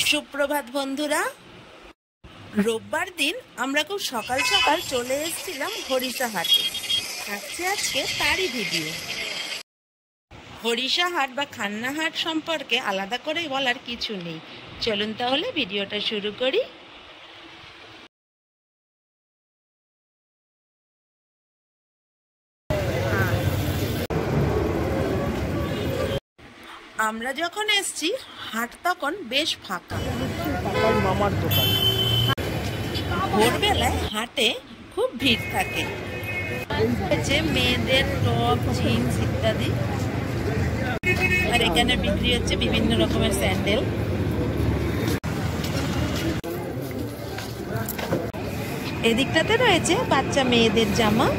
সুপ্রভাত বন্ধুরা। রোববার দিন আমরা খুব সকাল সকাল চলে এসেছিলাম হরিষা হাটে। থাকছে আজকে তারই ভিডিও। হরিষা হাট বা খান্না হাট সম্পর্কে আলাদা করে বলার কিছু নেই। চলুন তাহলে ভিডিওটা শুরু করি। আমরা যখন এসছি হাট তখন বেশ ফাঁকা। মামার দোকান। ভোরবেলায় হাটে খুব ভিড় থাকে। মেয়েদের টপ, জিন্স ইত্যাদি। আর এখানে বিক্রি হচ্ছে বিভিন্ন রকমের স্যান্ডেল। এদিকটাতে রয়েছে বাচ্চা মেয়েদের জামা।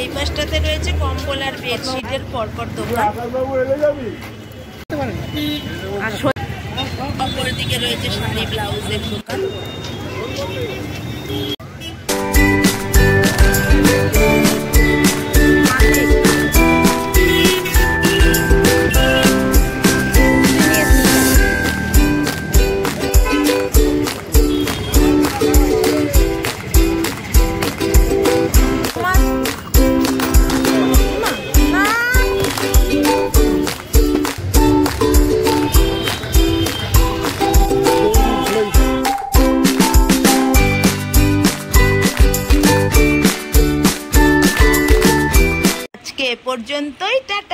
এই পাশটাতে রয়েছে কম্বল আর বেডশিটের পরপর দোকান। আর অপরদিকে রয়েছে শাড়ি ব্লাউজের দোকান। আজকে এ পর্যন্তই, টাটা।